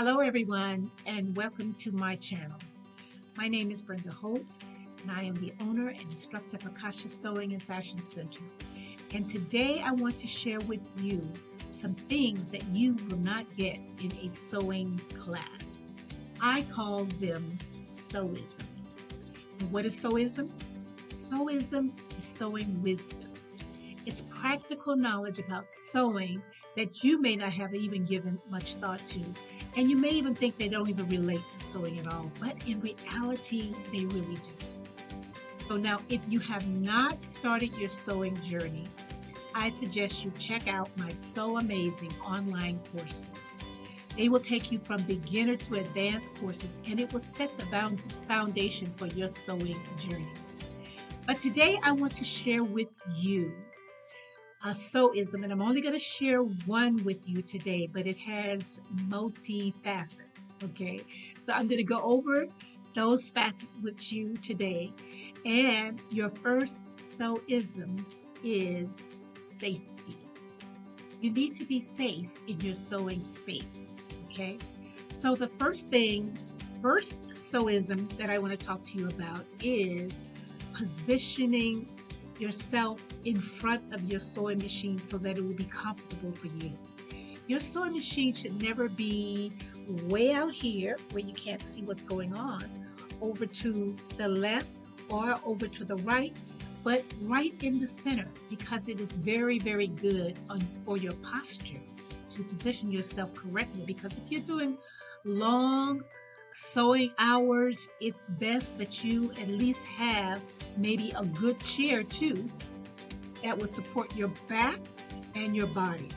Hello, everyone, and welcome to my channel. My name is Brenda Holtz, and I am the owner and instructor of Akasha Sewing and Fashion Center. And today I want to share with you some things that you will not get in a sewing class. I call them Sewisms. And what is Sewism? Sewism is sewing wisdom. It's practical knowledge about sewing that you may not have even given much thought to. And you may even think they don't even relate to sewing at all, but in reality, they really do. So now, if you have not started your sewing journey, I suggest you check out my So Amazing online courses. They will take you from beginner to advanced courses, and it will set the foundation for your sewing journey. But today, I want to share with you a Sewism, and I'm only going to share one with you today, but it has multi-facets, okay? So I'm going to go over those facets with you today. And your first Sewism is safety. You need to be safe in your sewing space, okay? So the first Sewism that I want to talk to you about is positioning yourself in front of your sewing machine so that it will be comfortable for you. Your sewing machine should never be way out here where you can't see what's going on, over to the left or over to the right, but right in the center, because it is very, very good for your posture to position yourself correctly. Because if you're doing long sewing hours, it's best that you at least have maybe a good chair too that will support your back and your body,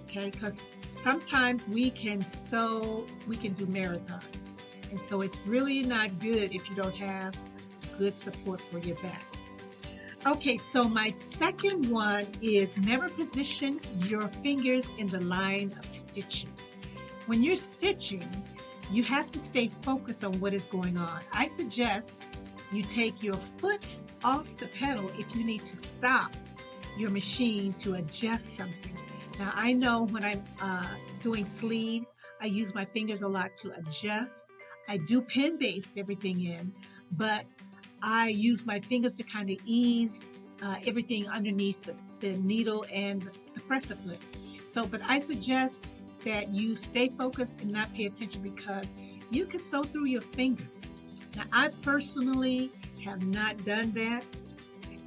okay? Because sometimes we can do marathons, and so it's really not good if you don't have good support for your back. Okay, so my second one is never position your fingers in the line of stitching. When you're stitching, you have to stay focused on what is going on. I suggest you take your foot off the pedal if you need to stop your machine to adjust something. Now, I know when I'm doing sleeves, I use my fingers a lot to adjust. I do pin-based everything in, but I use my fingers to kind of ease everything underneath the needle and the crescent flip. But I suggest that you stay focused and not pay attention, because you can sew through your finger. Now, I personally have not done that,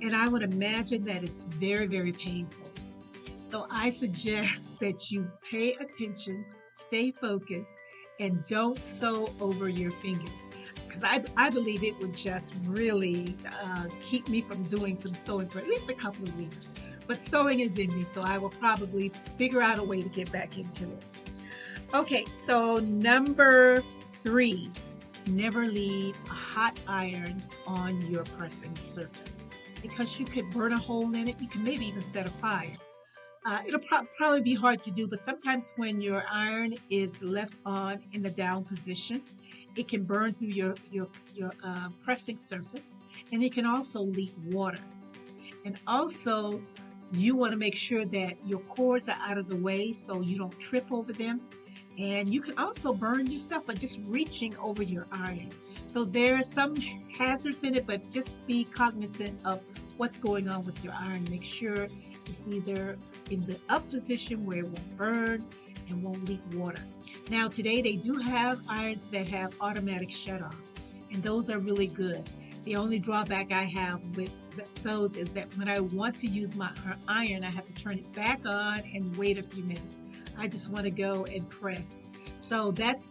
and I would imagine that it's very, very painful. So I suggest that you pay attention, stay focused, and don't sew over your fingers, because I believe it would just really keep me from doing some sewing for at least a couple of weeks. But sewing is in me, so I will probably figure out a way to get back into it. Okay, so number 3, never leave a hot iron on your pressing surface, because you could burn a hole in it. You can maybe even set a fire. It'll probably be hard to do, but sometimes when your iron is left on in the down position, it can burn through your pressing surface, and it can also leak water. And also, you want to make sure that your cords are out of the way so you don't trip over them. And you can also burn yourself by just reaching over your iron. So there are some hazards in it, but just be cognizant of what's going on with your iron. Make sure it's either in the up position where it won't burn and won't leak water. Now, today they do have irons that have automatic shut-off, and those are really good. The only drawback I have with those is that when I want to use my iron, I have to turn it back on and wait a few minutes. I just want to go and press. So that's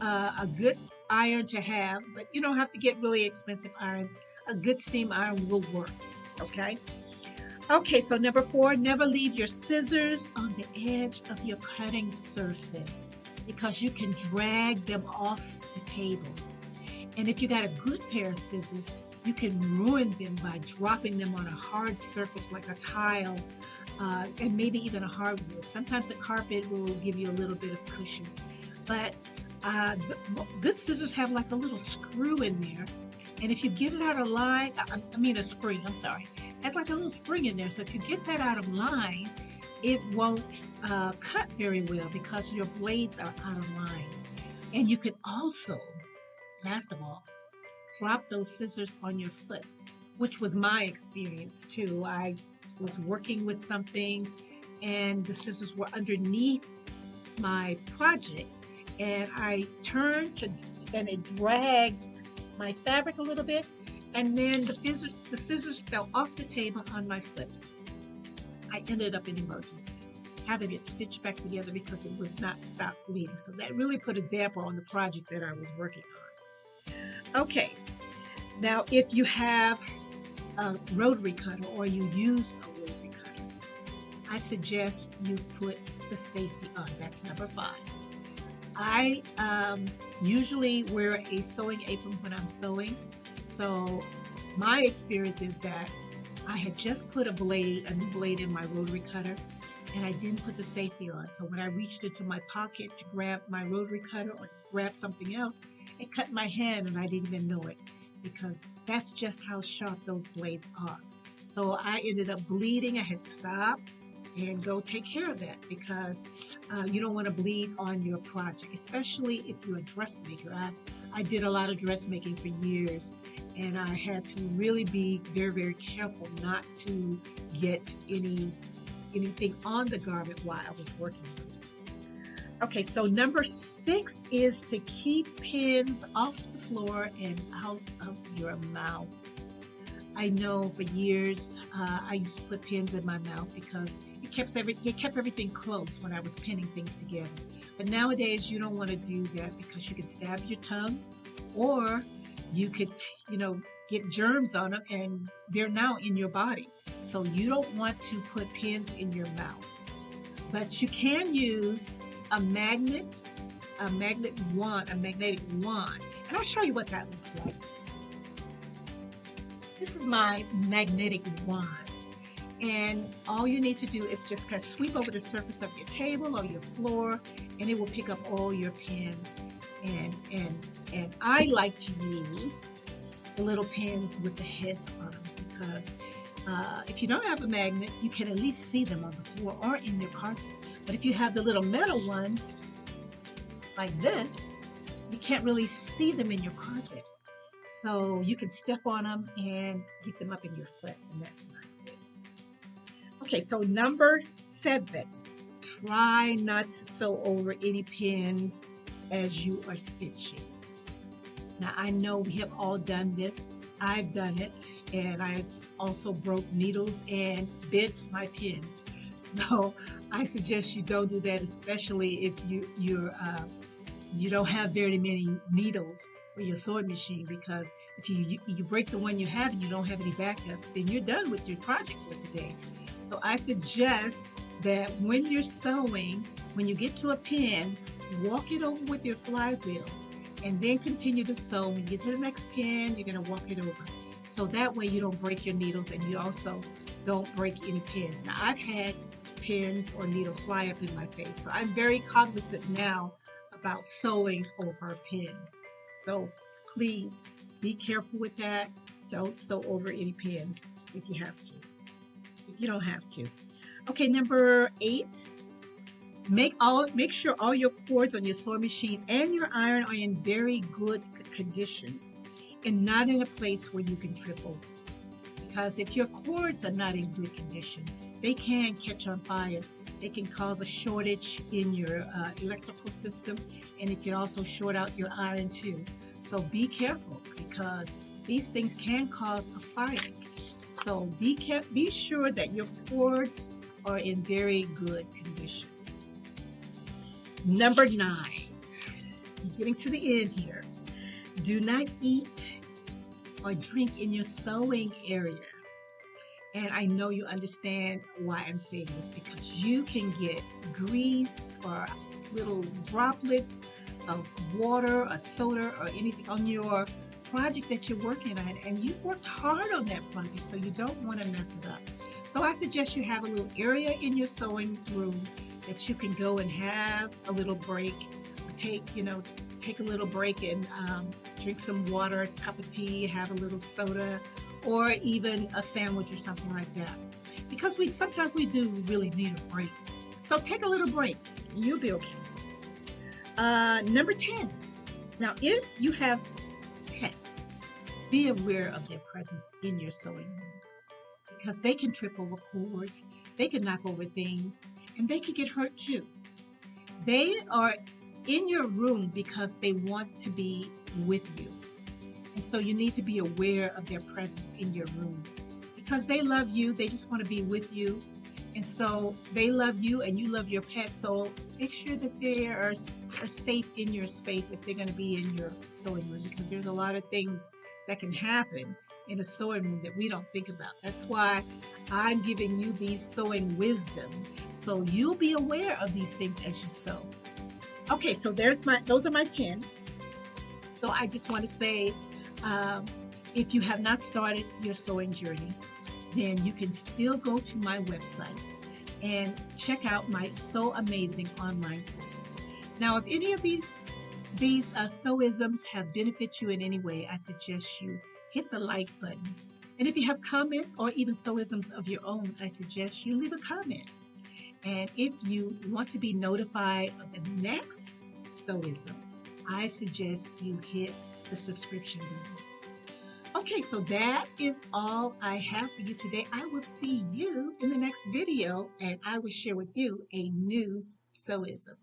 a good iron to have, but you don't have to get really expensive irons. A good steam iron will work, okay? Okay, so number 4, never leave your scissors on the edge of your cutting surface, because you can drag them off the table. And if you got a good pair of scissors, you can ruin them by dropping them on a hard surface like a tile, and maybe even a hardwood. Sometimes a carpet will give you a little bit of cushion. But good scissors have like a little screw in there. And if you get it out of line, a spring, I'm sorry. Has like a little spring in there. So if you get that out of line, it won't cut very well because your blades are out of line. And you can also, last of all, drop those scissors on your foot, which was my experience too. I was working with something and the scissors were underneath my project, and I turned to, and it dragged my fabric a little bit, and then the scissors fell off the table on my foot. I ended up in emergency, having it stitched back together because it was not stopped bleeding. So that really put a damper on the project that I was working on. Okay, now if you have a rotary cutter or you use a rotary cutter, I suggest you put the safety on. That's number 5. I usually wear a sewing apron when I'm sewing. So my experience is that I had just put a new blade in my rotary cutter, and I didn't put the safety on. So when I reached into my pocket to grab my rotary cutter or grab something else, it cut my hand and I didn't even know it, because that's just how sharp those blades are. So I ended up bleeding. I had to stop and go take care of that, because you don't want to bleed on your project, especially if you're a dressmaker. I did a lot of dressmaking for years, and I had to really be very, very careful not to get anything on the garment while I was working on it. Okay, so number 6 is to keep pins off the floor and out of your mouth. I know for years I used to put pins in my mouth because it kept everything close when I was pinning things together. But nowadays you don't want to do that, because you can stab your tongue, or you could, get germs on them, and they're now in your body. So you don't want to put pins in your mouth. But you can use a magnetic wand, and I'll show you what that looks like. This is my magnetic wand, and all you need to do is just kind of sweep over the surface of your table or your floor, and it will pick up all your pins. And I like to use the little pins with the heads on them, because if you don't have a magnet, you can at least see them on the floor or in your carpet. But if you have the little metal ones like this, you can't really see them in your carpet. So you can step on them and get them up in your foot, and that's not good. Okay, so number 7, try not to sew over any pins as you are stitching. Now, I know we have all done this. I've done it, and I've also broke needles and bent my pins. So I suggest you don't do that, especially if you don't have very many needles for your sewing machine, because if you break the one you have and you don't have any backups, then you're done with your project for today. So I suggest that when you're sewing, when you get to a pin, walk it over with your flywheel, and then continue to sew. When you get to the next pin, you're going to walk it over. So that way you don't break your needles, and you also don't break any pins. Now, I've had pins or needle fly up in my face, so I'm very cognizant now about sewing over pins. So please be careful with that. Don't sew over any pins if you have to. If you don't have to. Okay, number 8. Make sure all your cords on your sewing machine and your iron are in very good conditions, and not in a place where you can trip over. Because if your cords are not in good condition, they can catch on fire. They can cause a shortage in your electrical system, and it can also short out your iron too. So be careful, because these things can cause a fire. So be sure that your cords are in very good condition. Number 9, I'm getting to the end here. Do not eat or drink in your sewing area. And I know you understand why I'm saying this, because you can get grease or little droplets of water or soda or anything on your project that you're working on, and you've worked hard on that project, so you don't want to mess it up. So I suggest you have a little area in your sewing room that you can go and have a little break, or take a little break and drink some water, a cup of tea, have a little soda, or even a sandwich or something like that. because we sometimes we do really need a break. So take a little break. You'll be okay. Number 10. Now, if you have pets, be aware of their presence in your sewing room because they can trip over cords, they can knock over things, and they can get hurt too. They are in your room because they want to be with you. And so you need to be aware of their presence in your room because they love you. They just want to be with you. And so they love you and you love your pet. So make sure that they are safe in your space if they're going to be in your sewing room because there's a lot of things that can happen in a sewing room that we don't think about. That's why I'm giving you these sewing wisdom so you'll be aware of these things as you sew. Okay, so those are my 10. So I just want to say, if you have not started your sewing journey, then you can still go to my website and check out my So Amazing online courses. Now, if any of these Sewisms have benefited you in any way, I suggest you hit the like button. And if you have comments or even Sewisms of your own, I suggest you leave a comment. And if you want to be notified of the next Sewism, I suggest you hit the subscription button. Okay, so that is all I have for you today. I will see you in the next video and I will share with you a new Sewism.